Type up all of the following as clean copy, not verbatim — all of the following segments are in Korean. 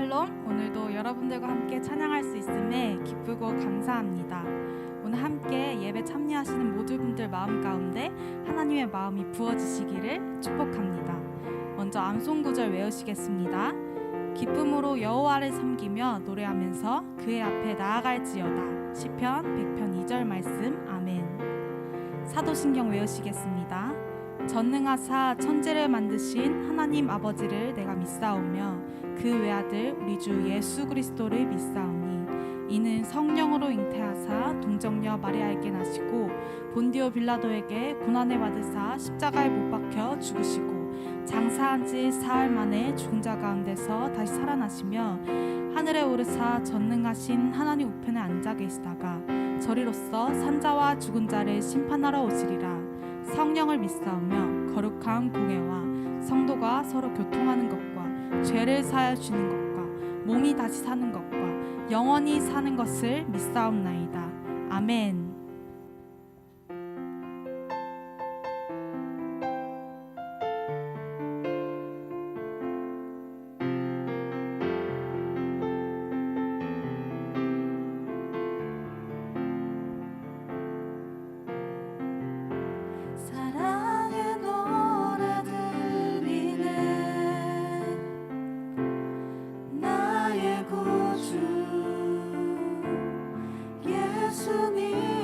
샬롬, 오늘도 여러분들과 함께 찬양할 수 있음에 기쁘고 감사합니다. 오늘 함께 예배 참여하시는 모든 분들 마음 가운데 하나님의 마음이 부어지시기를 축복합니다. 먼저 암송 구절 외우시겠습니다. 기쁨으로 여호와를 섬기며 노래하면서 그의 앞에 나아갈지어다. 시편 100편 2절 말씀. 아멘. 사도신경 외우시겠습니다. 전능하사 천지를 만드신 하나님 아버지를 내가 믿사오며 그 외아들 우리 주 예수 그리스도를 믿사오니 이는 성령으로 잉태하사 동정녀 마리아에게 나시고 본디오 빌라도에게 고난을 받으사 십자가에 못 박혀 죽으시고 장사한 지 사흘 만에 죽은 자 가운데서 다시 살아나시며 하늘에 오르사 전능하신 하나님 우편에 앉아 계시다가 저리로서 산자와 죽은 자를 심판하러 오시리라. 성령을 믿사오며 거룩한 공회와 성도가 서로 교통하는 것과 죄를 사하여 주는 것과 몸이 다시 사는 것과 영원히 사는 것을 믿사옵나이다. 아멘. 예수님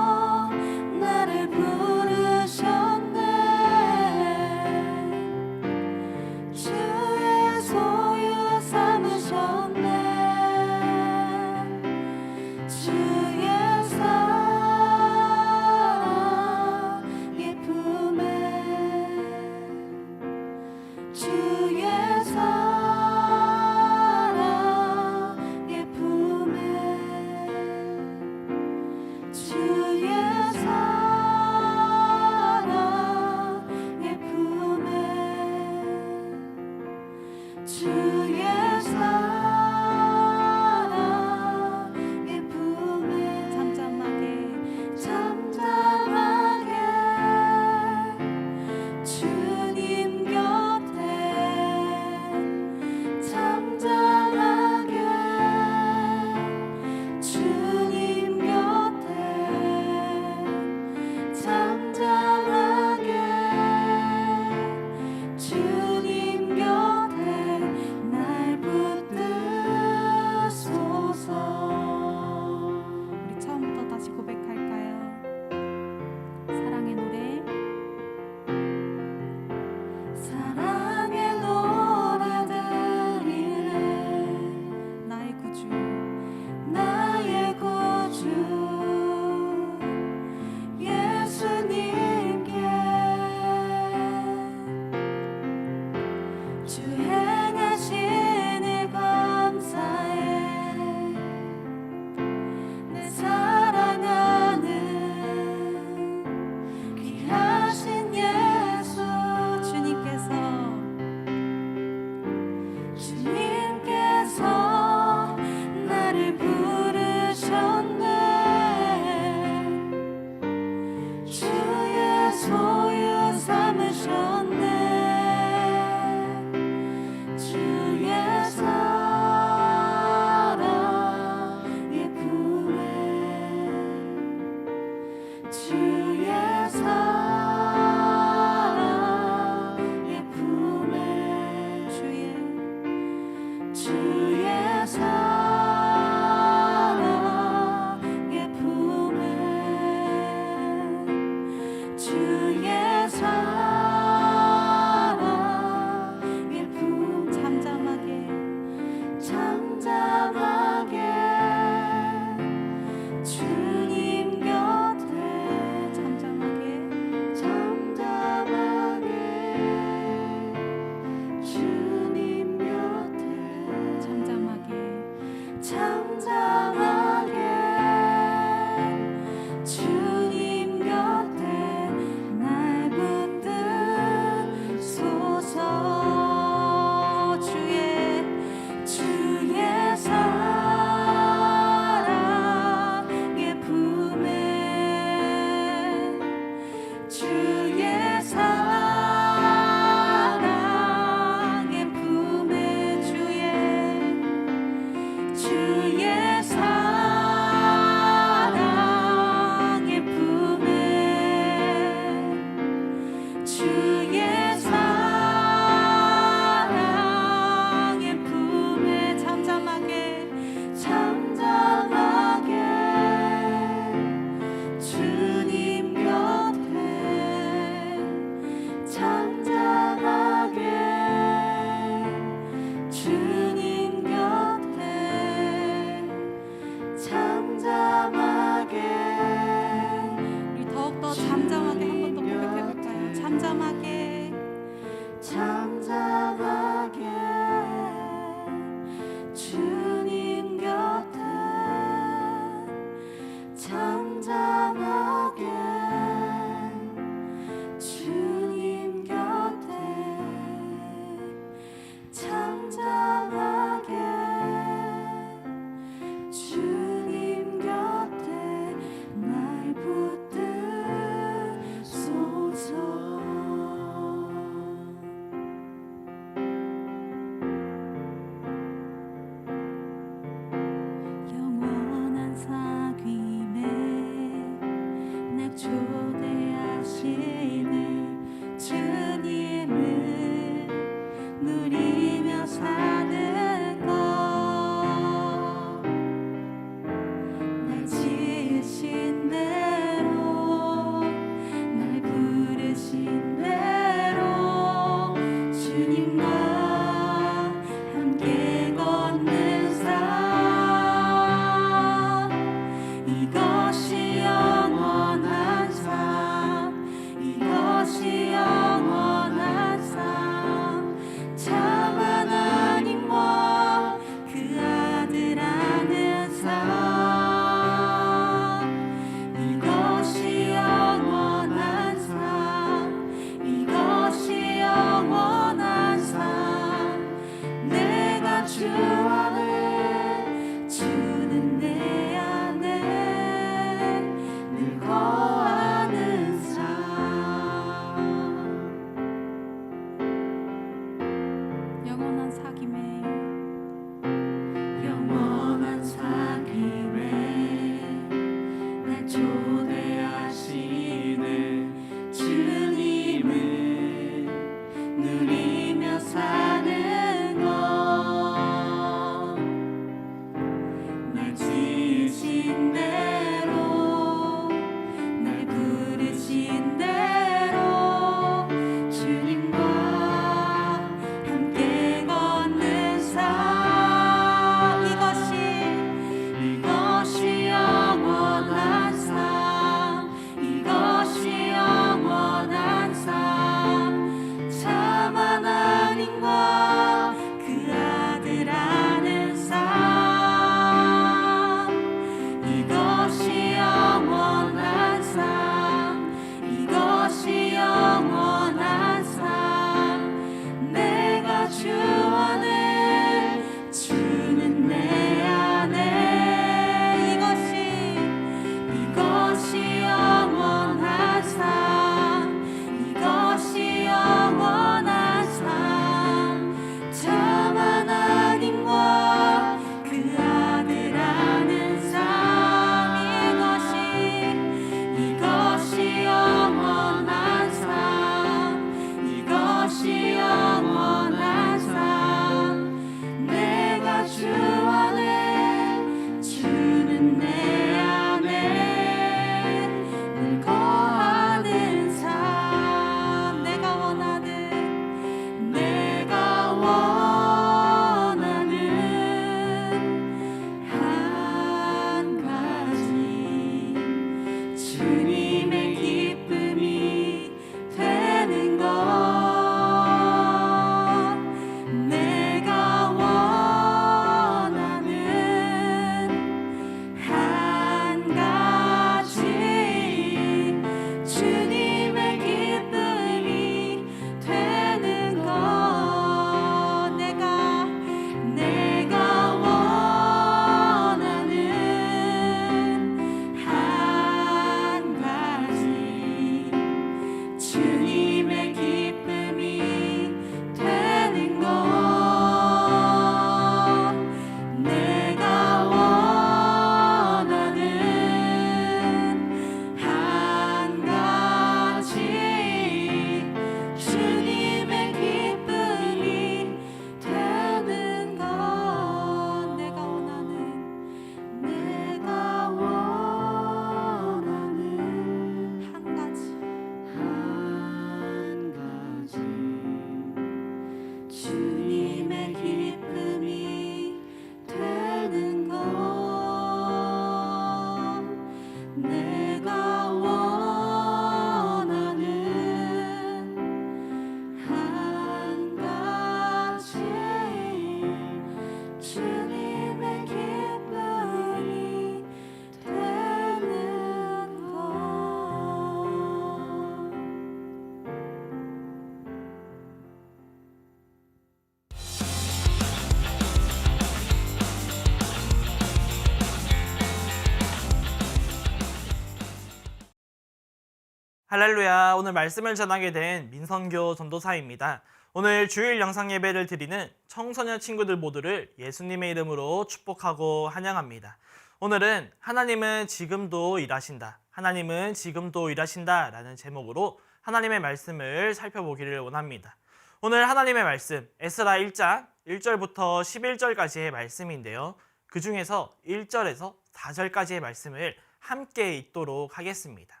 할렐루야. 오늘 말씀을 전하게 된 민선교 전도사입니다. 오늘 주일 영상 예배를 드리는 청소년 친구들 모두를 예수님의 이름으로 축복하고 환영합니다. 오늘은 하나님은 지금도 일하신다. 하나님은 지금도 일하신다 라는 제목으로 하나님의 말씀을 살펴보기를 원합니다. 오늘 하나님의 말씀 에스라 1장 1절부터 11절까지의 말씀인데요. 그 중에서 1절에서 4절까지의 말씀을 함께 읽도록 하겠습니다.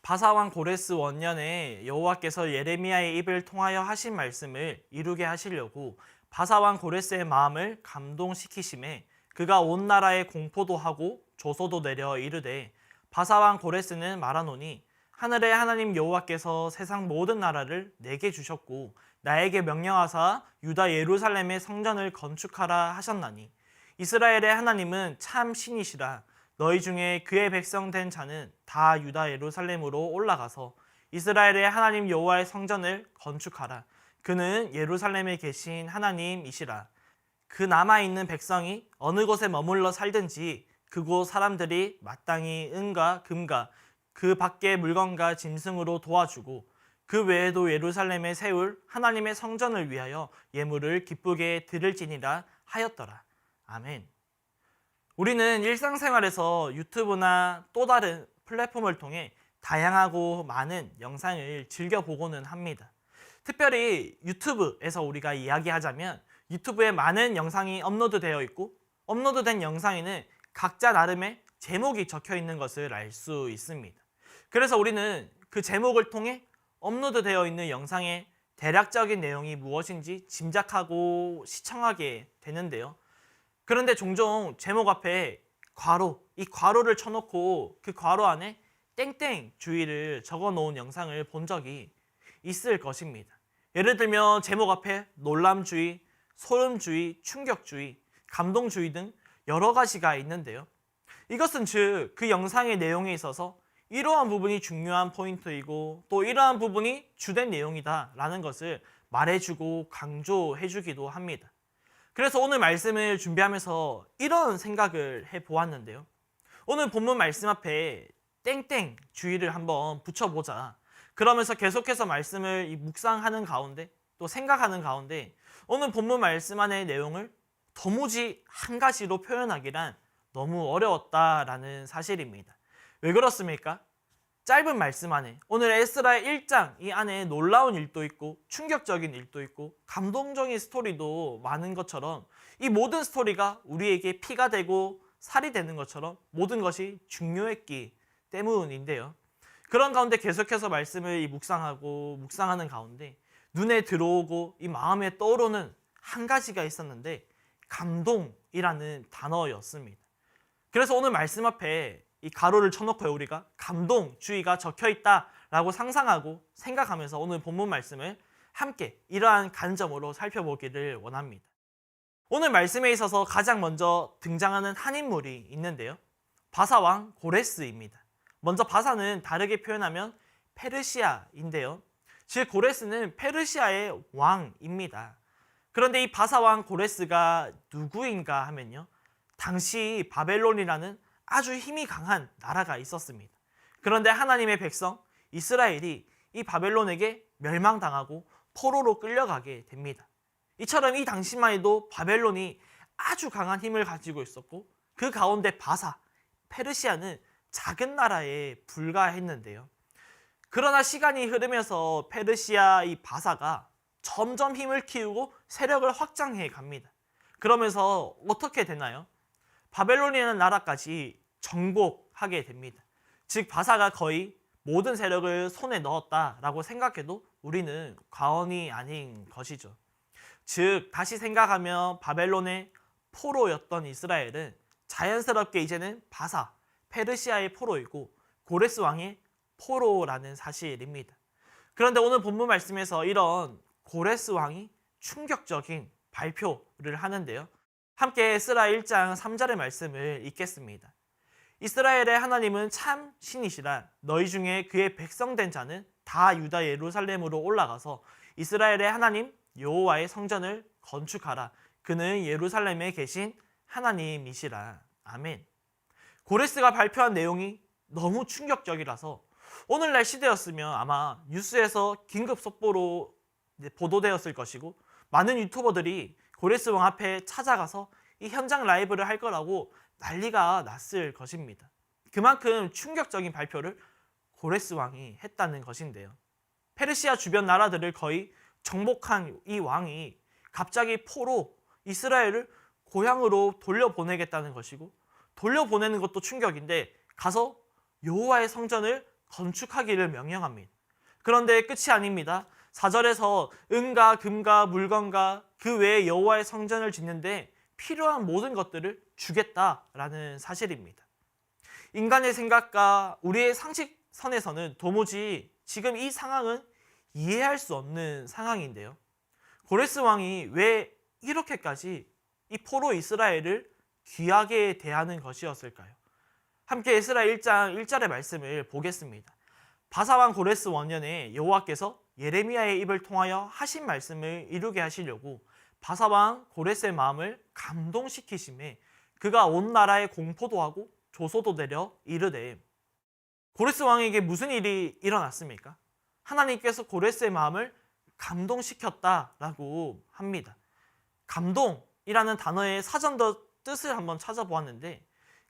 바사왕 고레스 원년에 여호와께서 예레미야의 입을 통하여 하신 말씀을 이루게 하시려고 바사왕 고레스의 마음을 감동시키심에 그가 온 나라에 공포도 하고 조소도 내려 이르되 바사왕 고레스는 말하노니 하늘의 하나님 여호와께서 세상 모든 나라를 내게 주셨고 나에게 명령하사 유다 예루살렘의 성전을 건축하라 하셨나니 이스라엘의 하나님은 참 신이시라. 너희 중에 그의 백성 된 자는 다 유다 예루살렘으로 올라가서 이스라엘의 하나님 여호와의 성전을 건축하라. 그는 예루살렘에 계신 하나님이시라. 그 남아있는 백성이 어느 곳에 머물러 살든지 그곳 사람들이 마땅히 은과 금과 그 밖의 물건과 짐승으로 도와주고 그 외에도 예루살렘에 세울 하나님의 성전을 위하여 예물을 기쁘게 드릴지니라 하였더라. 아멘. 우리는 일상생활에서 유튜브나 또 다른 플랫폼을 통해 다양하고 많은 영상을 즐겨보고는 합니다. 특별히 유튜브에서 우리가 이야기하자면 유튜브에 많은 영상이 업로드되어 있고 업로드된 영상에는 각자 나름의 제목이 적혀 있는 것을 알 수 있습니다. 그래서 우리는 그 제목을 통해 업로드되어 있는 영상의 대략적인 내용이 무엇인지 짐작하고 시청하게 되는데요. 그런데 종종 제목 앞에 괄호, 이 괄호를 쳐놓고 그 괄호 안에 땡땡 주의를 적어 놓은 영상을 본 적이 있을 것입니다. 예를 들면 제목 앞에 놀람주의, 소름주의, 충격주의, 감동주의 등 여러 가지가 있는데요. 이것은 즉 그 영상의 내용에 있어서 이러한 부분이 중요한 포인트이고 또 이러한 부분이 주된 내용이다 라는 것을 말해주고 강조해주기도 합니다. 그래서 오늘 말씀을 준비하면서 이런 생각을 해보았는데요. 오늘 본문 말씀 앞에 땡땡 주의를 한번 붙여보자. 그러면서 계속해서 말씀을 묵상하는 가운데 또 생각하는 가운데 오늘 본문 말씀 안의 내용을 도무지 한 가지로 표현하기란 너무 어려웠다라는 사실입니다. 왜 그렇습니까? 짧은 말씀 안에 오늘 에스라의 1장 이 안에 놀라운 일도 있고 충격적인 일도 있고 감동적인 스토리도 많은 것처럼 이 모든 스토리가 우리에게 피가 되고 살이 되는 것처럼 모든 것이 중요했기 때문인데요. 그런 가운데 계속해서 말씀을 묵상하는 가운데 눈에 들어오고 이 마음에 떠오르는 한 가지가 있었는데 감동이라는 단어였습니다. 그래서 오늘 말씀 앞에 이 가로를 쳐놓고요, 우리가 감동주의가 적혀있다라고 상상하고 생각하면서 오늘 본문 말씀을 함께 이러한 관점으로 살펴보기를 원합니다. 오늘 말씀에 있어서 가장 먼저 등장하는 한 인물이 있는데요. 바사왕 고레스입니다. 먼저 바사는 다르게 표현하면 페르시아인데요. 즉 고레스는 페르시아의 왕입니다. 그런데 이 바사왕 고레스가 누구인가 하면요. 당시 바벨론이라는 아주 힘이 강한 나라가 있었습니다. 그런데 하나님의 백성 이스라엘이 이 바벨론에게 멸망당하고 포로로 끌려가게 됩니다. 이처럼 이 당시만 해도 바벨론이 아주 강한 힘을 가지고 있었고 그 가운데 바사, 페르시아는 작은 나라에 불과했는데요. 그러나 시간이 흐르면서 페르시아 이 바사가 점점 힘을 키우고 세력을 확장해 갑니다. 그러면서 어떻게 되나요? 바벨론이라는 나라까지 정복하게 됩니다. 즉 바사가 거의 모든 세력을 손에 넣었다라고 생각해도 우리는 과언이 아닌 것이죠. 즉 다시 생각하면 바벨론의 포로였던 이스라엘은 자연스럽게 이제는 바사, 페르시아의 포로이고 고레스 왕의 포로라는 사실입니다. 그런데 오늘 본문 말씀에서 이런 고레스 왕이 충격적인 발표를 하는데요. 함께 에스라 1장 3절의 말씀을 읽겠습니다. 이스라엘의 하나님은 참 신이시라. 너희 중에 그의 백성된 자는 다 유다 예루살렘으로 올라가서 이스라엘의 하나님 여호와의 성전을 건축하라. 그는 예루살렘에 계신 하나님이시라. 아멘. 고레스가 발표한 내용이 너무 충격적이라서 오늘날 시대였으면 아마 뉴스에서 긴급 속보로 보도되었을 것이고 많은 유튜버들이 고레스 왕 앞에 찾아가서 이 현장 라이브를 할 거라고 난리가 났을 것입니다. 그만큼 충격적인 발표를 고레스 왕이 했다는 것인데요. 페르시아 주변 나라들을 거의 정복한 이 왕이 갑자기 포로 이스라엘을 고향으로 돌려보내겠다는 것이고, 돌려보내는 것도 충격인데 가서 여호와의 성전을 건축하기를 명령합니다. 그런데 끝이 아닙니다. 4절에서 은과 금과 물건과 그 외에 여호와의 성전을 짓는데 필요한 모든 것들을 주겠다라는 사실입니다. 인간의 생각과 우리의 상식선에서는 도무지 지금 이 상황은 이해할 수 없는 상황인데요. 고레스 왕이 왜 이렇게까지 이 포로 이스라엘을 귀하게 대하는 것이었을까요? 함께 에스라 1장 1절의 말씀을 보겠습니다. 바사왕 고레스 원년에 여호와께서 예레미야의 입을 통하여 하신 말씀을 이루게 하시려고 바사왕 고레스의 마음을 감동시키심에 그가 온 나라에 공포도 하고 조소도 내려 이르되. 고레스 왕에게 무슨 일이 일어났습니까? 하나님께서 고레스의 마음을 감동시켰다라고 합니다. 감동이라는 단어의 사전더 뜻을 한번 찾아보았는데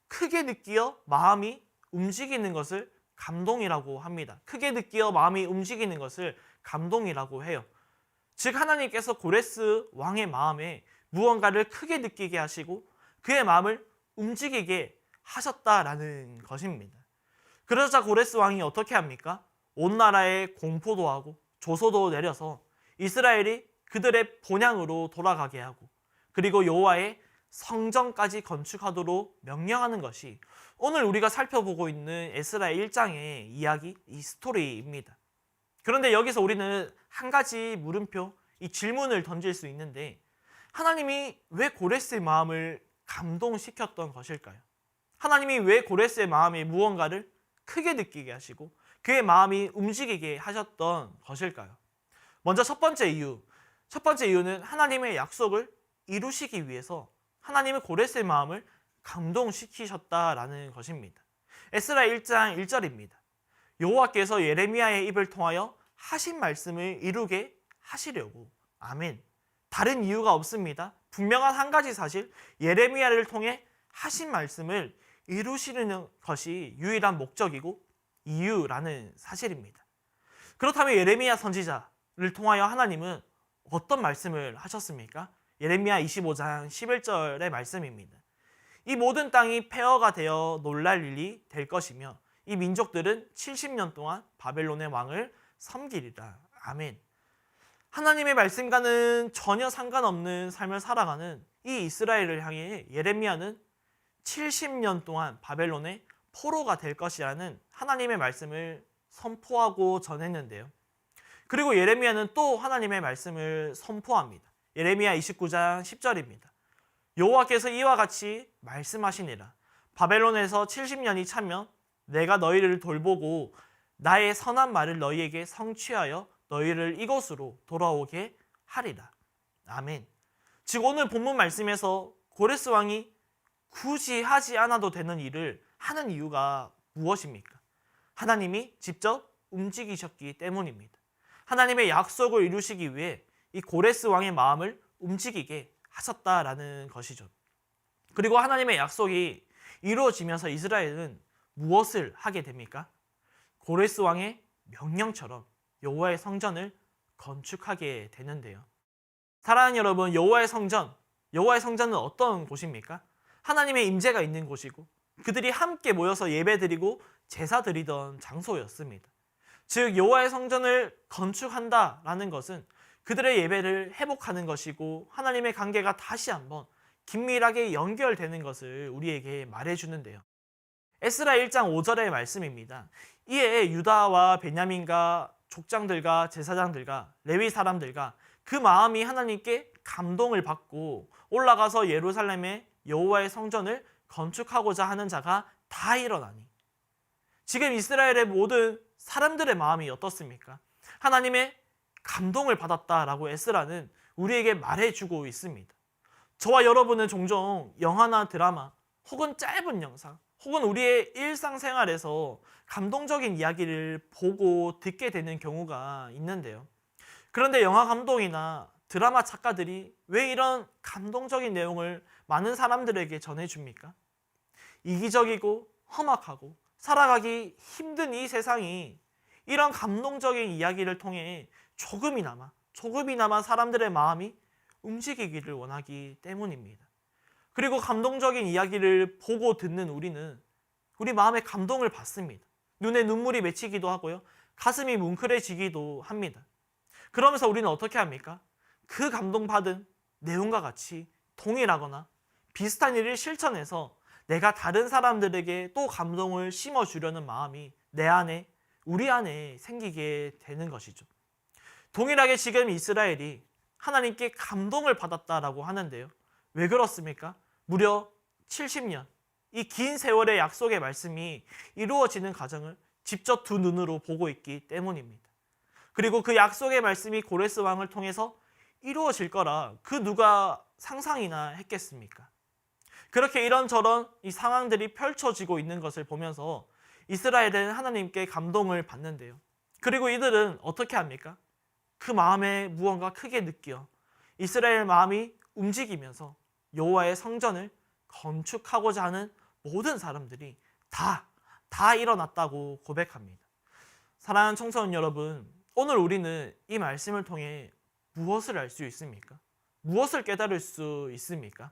크게 느끼어 마음이 움직이는 것을 감동이라고 합니다. 크게 느끼어 마음이 움직이는 것을 감동이라고 해요. 즉 하나님께서 고레스 왕의 마음에 무언가를 크게 느끼게 하시고 그의 마음을 움직이게 하셨다라는 것입니다. 그러자 고레스 왕이 어떻게 합니까? 온 나라에 공포도 하고 조소도 내려서 이스라엘이 그들의 본향으로 돌아가게 하고 그리고 여호와의 성전까지 건축하도록 명령하는 것이 오늘 우리가 살펴보고 있는 에스라 1장의 이야기, 이 스토리입니다. 그런데 여기서 우리는 한 가지 물음표, 이 질문을 던질 수 있는데 하나님이 왜 고레스의 마음을 감동시켰던 것일까요? 하나님이 왜 고레스의 마음에 무언가를 크게 느끼게 하시고 그의 마음이 움직이게 하셨던 것일까요? 먼저 첫 번째 이유는 하나님의 약속을 이루시기 위해서 하나님의 고레스의 마음을 감동시키셨다라는 것입니다. 에스라 1장 1절입니다. 여호와께서 예레미야의 입을 통하여 하신 말씀을 이루게 하시려고. 아멘. 다른 이유가 없습니다. 분명한 한 가지 사실, 예레미야를 통해 하신 말씀을 이루시는 것이 유일한 목적이고 이유라는 사실입니다. 그렇다면 예레미야 선지자를 통하여 하나님은 어떤 말씀을 하셨습니까? 예레미야 25장 11절의 말씀입니다. 이 모든 땅이 폐허가 되어 놀랄 일이 될 것이며 이 민족들은 70년 동안 바벨론의 왕을 섬기리라. 아멘. 하나님의 말씀과는 전혀 상관없는 삶을 살아가는 이 이스라엘을 향해 예레미야는 70년 동안 바벨론의 포로가 될 것이라는 하나님의 말씀을 선포하고 전했는데요. 그리고 예레미야는 또 하나님의 말씀을 선포합니다. 예레미야 29장 10절입니다. 여호와께서 이와 같이 말씀하시니라. 바벨론에서 70년이 차면 내가 너희를 돌보고 나의 선한 말을 너희에게 성취하여 너희를 이곳으로 돌아오게 하리라. 아멘. 즉 오늘 본문 말씀에서 고레스 왕이 굳이 하지 않아도 되는 일을 하는 이유가 무엇입니까? 하나님이 직접 움직이셨기 때문입니다. 하나님의 약속을 이루시기 위해 이 고레스 왕의 마음을 움직이게 하셨다라는 것이죠. 그리고 하나님의 약속이 이루어지면서 이스라엘은 무엇을 하게 됩니까? 고레스 왕의 명령처럼 여호와의 성전을 건축하게 되는데요. 사랑하는 여러분, 여호와의 성전은 어떤 곳입니까? 하나님의 임재가 있는 곳이고 그들이 함께 모여서 예배드리고 제사드리던 장소였습니다. 즉 여호와의 성전을 건축한다라는 것은 그들의 예배를 회복하는 것이고 하나님의 관계가 다시 한번 긴밀하게 연결되는 것을 우리에게 말해주는데요. 에스라 1장 5절의 말씀입니다. 이에 유다와 베냐민과 족장들과 제사장들과 레위 사람들과 그 마음이 하나님께 감동을 받고 올라가서 예루살렘의 여호와의 성전을 건축하고자 하는 자가 다 일어나니. 지금 이스라엘의 모든 사람들의 마음이 어떻습니까? 하나님의 감동을 받았다라고 에스라는 우리에게 말해주고 있습니다. 저와 여러분은 종종 영화나 드라마 혹은 짧은 영상 혹은 우리의 일상생활에서 감동적인 이야기를 보고 듣게 되는 경우가 있는데요. 그런데 영화 감독이나 드라마 작가들이 왜 이런 감동적인 내용을 많은 사람들에게 전해줍니까? 이기적이고 험악하고 살아가기 힘든 이 세상이 이런 감동적인 이야기를 통해 조금이나마 사람들의 마음이 움직이기를 원하기 때문입니다. 그리고 감동적인 이야기를 보고 듣는 우리는 우리 마음에 감동을 받습니다. 눈에 눈물이 맺히기도 하고요. 가슴이 뭉클해지기도 합니다. 그러면서 우리는 어떻게 합니까? 그 감동받은 내용과 같이 동일하거나 비슷한 일을 실천해서 내가 다른 사람들에게 또 감동을 심어주려는 마음이 내 안에, 우리 안에 생기게 되는 것이죠. 동일하게 지금 이스라엘이 하나님께 감동을 받았다라고 하는데요. 왜 그렇습니까? 무려 70년, 이 긴 세월의 약속의 말씀이 이루어지는 과정을 직접 두 눈으로 보고 있기 때문입니다. 그리고 그 약속의 말씀이 고레스 왕을 통해서 이루어질 거라 그 누가 상상이나 했겠습니까? 그렇게 이런저런 이 상황들이 펼쳐지고 있는 것을 보면서 이스라엘은 하나님께 감동을 받는데요. 그리고 이들은 어떻게 합니까? 그 마음에 무언가 크게 느껴 이스라엘 마음이 움직이면서 여호와의 성전을 건축하고자 하는 모든 사람들이 다 일어났다고 고백합니다. 사랑하는 청소년 여러분, 오늘 우리는 이 말씀을 통해 무엇을 알 수 있습니까? 무엇을 깨달을 수 있습니까?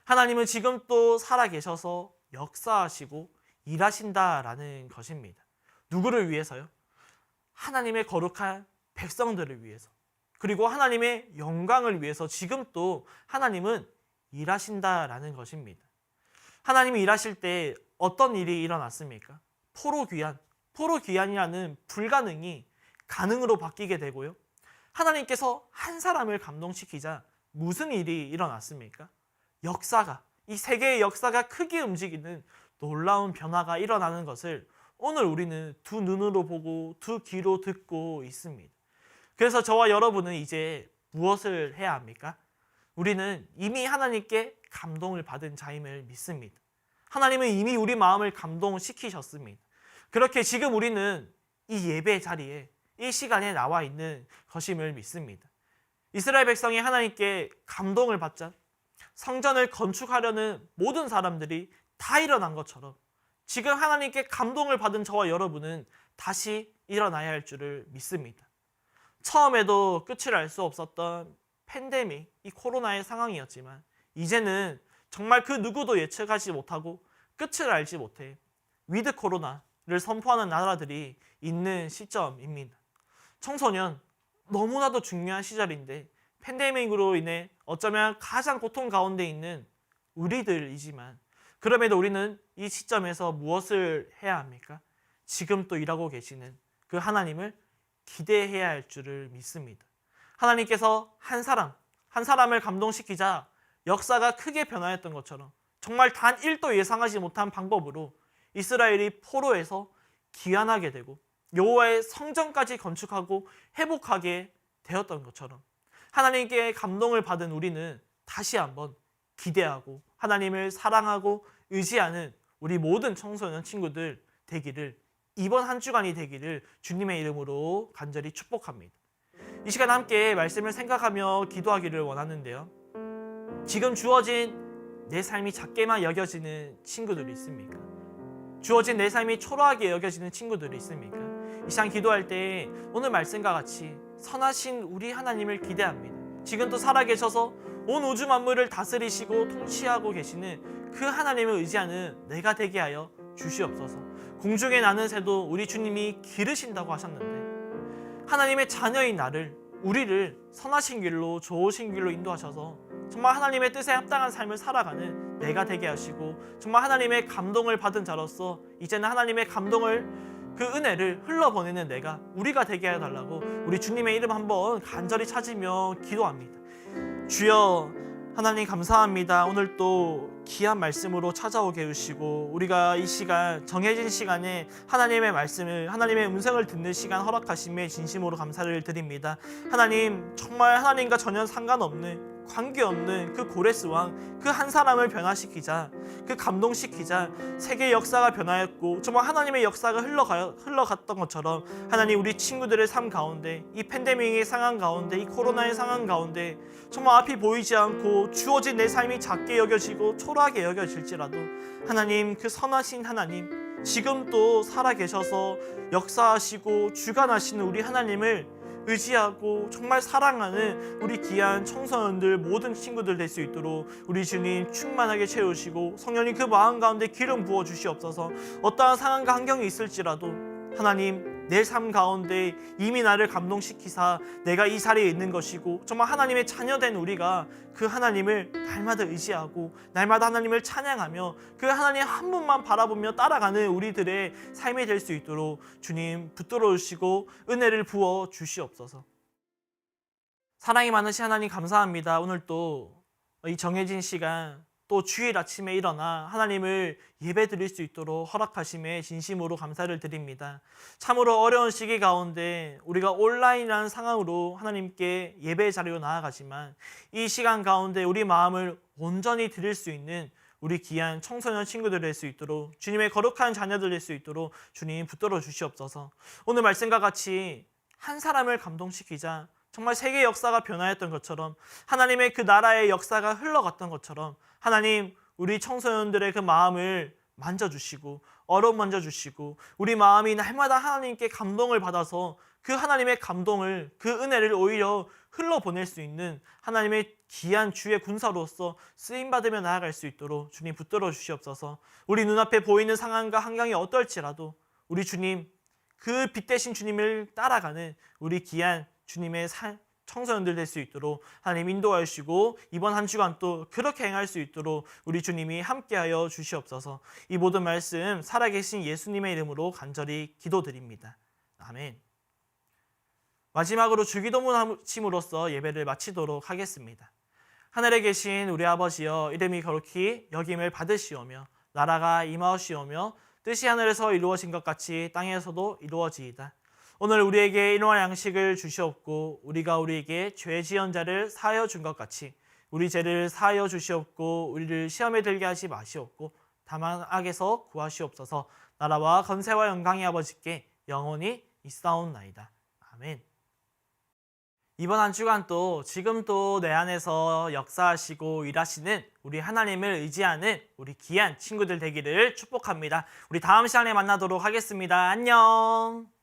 하나님은 지금 또 살아계셔서 역사하시고 일하신다라는 것입니다. 누구를 위해서요? 하나님의 거룩한 백성들을 위해서, 그리고 하나님의 영광을 위해서 지금 또 하나님은 일하신다라는 것입니다. 하나님이 일하실 때 어떤 일이 일어났습니까? 포로귀환이라는 불가능이 가능으로 바뀌게 되고요. 하나님께서 한 사람을 감동시키자 무슨 일이 일어났습니까? 이 세계의 역사가 크게 움직이는 놀라운 변화가 일어나는 것을 오늘 우리는 두 눈으로 보고 두 귀로 듣고 있습니다. 그래서 저와 여러분은 이제 무엇을 해야 합니까? 우리는 이미 하나님께 감동을 받은 자임을 믿습니다. 하나님은 이미 우리 마음을 감동시키셨습니다. 그렇게 지금 우리는 이 예배 자리에 이 시간에 나와 있는 것임을 믿습니다. 이스라엘 백성이 하나님께 감동을 받자 성전을 건축하려는 모든 사람들이 다 일어난 것처럼 지금 하나님께 감동을 받은 저와 여러분은 다시 일어나야 할 줄을 믿습니다. 처음에도 끝을 알 수 없었던 팬데믹, 이 코로나의 상황이었지만 이제는 정말 그 누구도 예측하지 못하고 끝을 알지 못해 위드 코로나를 선포하는 나라들이 있는 시점입니다. 청소년, 너무나도 중요한 시절인데 팬데믹으로 인해 어쩌면 가장 고통 가운데 있는 우리들이지만 그럼에도 우리는 이 시점에서 무엇을 해야 합니까? 지금 또 일하고 계시는 그 하나님을 기대해야 할 줄을 믿습니다. 하나님께서 한 사람을 감동시키자 역사가 크게 변화했던 것처럼 정말 단 1도 예상하지 못한 방법으로 이스라엘이 포로에서 귀환하게 되고 여호와의 성전까지 건축하고 회복하게 되었던 것처럼 하나님께 감동을 받은 우리는 다시 한번 기대하고 하나님을 사랑하고 의지하는 우리 모든 청소년 친구들 되기를, 이번 한 주간이 되기를 주님의 이름으로 간절히 축복합니다. 이 시간 함께 말씀을 생각하며 기도하기를 원하는데요. 지금 주어진 내 삶이 작게만 여겨지는 친구들이 있습니까? 주어진 내 삶이 초라하게 여겨지는 친구들이 있습니까? 이 시간 기도할 때 오늘 말씀과 같이 선하신 우리 하나님을 기대합니다. 지금 또 살아계셔서 온 우주 만물을 다스리시고 통치하고 계시는 그 하나님을 의지하는 내가 되게 하여 주시옵소서. 공중에 나는 새도 우리 주님이 기르신다고 하셨는데 하나님의 자녀인 나를, 우리를 선하신 길로, 좋으신 길로 인도하셔서 정말 하나님의 뜻에 합당한 삶을 살아가는 내가 되게 하시고 정말 하나님의 감동을 받은 자로서 이제는 하나님의 감동을, 그 은혜를 흘러보내는 내가, 우리가 되게 해달라고 우리 주님의 이름 한번 간절히 찾으며 기도합니다. 주여, 하나님 감사합니다. 오늘 또 귀한 말씀으로 찾아오게 해주시고 우리가 이 시간, 정해진 시간에 하나님의 말씀을, 하나님의 음성을 듣는 시간 허락하심에 진심으로 감사를 드립니다. 하나님, 정말 하나님과 전혀 상관없는, 관계없는 그 고레스 왕, 그 한 사람을 변화시키자 그 감동시키자 세계의 역사가 변하였고 정말 하나님의 역사가 흘러갔던 것처럼 하나님 우리 친구들의 삶 가운데 이 팬데믹의 상황 가운데 이 코로나의 상황 가운데 정말 앞이 보이지 않고 주어진 내 삶이 작게 여겨지고 초라하게 여겨질지라도 하나님 그 선하신 하나님 지금 또 살아계셔서 역사하시고 주관하시는 우리 하나님을 의지하고 정말 사랑하는 우리 귀한 청소년들 모든 친구들 될 수 있도록 우리 주님 충만하게 채우시고 성령님 그 마음 가운데 기름 부어 주시옵소서. 어떠한 상황과 환경이 있을지라도 하나님 내 삶 가운데 이미 나를 감동시키사 내가 이 자리에 있는 것이고 정말 하나님의 자녀된 우리가 그 하나님을 날마다 의지하고 날마다 하나님을 찬양하며 그 하나님 한 분만 바라보며 따라가는 우리들의 삶이 될 수 있도록 주님 붙들어 주시고 은혜를 부어 주시옵소서. 사랑이 많으신 하나님 감사합니다. 오늘 또 이 정해진 시간 또 주일 아침에 일어나 하나님을 예배 드릴 수 있도록 허락하심에 진심으로 감사를 드립니다. 참으로 어려운 시기 가운데 우리가 온라인이라는 상황으로 하나님께 예배 자리로 나아가지만 이 시간 가운데 우리 마음을 온전히 드릴 수 있는 우리 귀한 청소년 친구들 될 수 있도록 주님의 거룩한 자녀들 될 수 있도록 주님 붙들어 주시옵소서. 오늘 말씀과 같이 한 사람을 감동시키자 정말 세계 역사가 변화했던 것처럼 하나님의 그 나라의 역사가 흘러갔던 것처럼 하나님 우리 청소년들의 그 마음을 만져주시고 어루만져 주시고 우리 마음이 날마다 하나님께 감동을 받아서 그 하나님의 감동을 그 은혜를 오히려 흘러보낼 수 있는 하나님의 귀한 주의 군사로서 쓰임받으며 나아갈 수 있도록 주님 붙들어 주시옵소서. 우리 눈앞에 보이는 상황과 환경이 어떨지라도 우리 주님 그 빛 대신 주님을 따라가는 우리 귀한 주님의 청소년들 될 수 있도록 하나님 인도하여 주시고 이번 한 주간 또 그렇게 행할 수 있도록 우리 주님이 함께하여 주시옵소서. 이 모든 말씀 살아계신 예수님의 이름으로 간절히 기도드립니다. 아멘. 마지막으로 주기도문 함으로써 예배를 마치도록 하겠습니다. 하늘에 계신 우리 아버지여 이름이 거룩히 여김을 받으시오며 나라가 임하시오며 뜻이 하늘에서 이루어진 것 같이 땅에서도 이루어지이다. 오늘 우리에게 일용할 양식을 주시옵고 우리가 우리에게 죄 지은 자를 사하여 준 것 같이 우리 죄를 사하여 주시옵고 우리를 시험에 들게 하시 마시옵고 다만 악에서 구하시옵소서. 나라와 건세와 영광이 아버지께 영원히 있사옵나이다. 아멘. 이번 한 주간 또 지금 또 내 안에서 역사하시고 일하시는 우리 하나님을 의지하는 우리 귀한 친구들 되기를 축복합니다. 우리 다음 시간에 만나도록 하겠습니다. 안녕.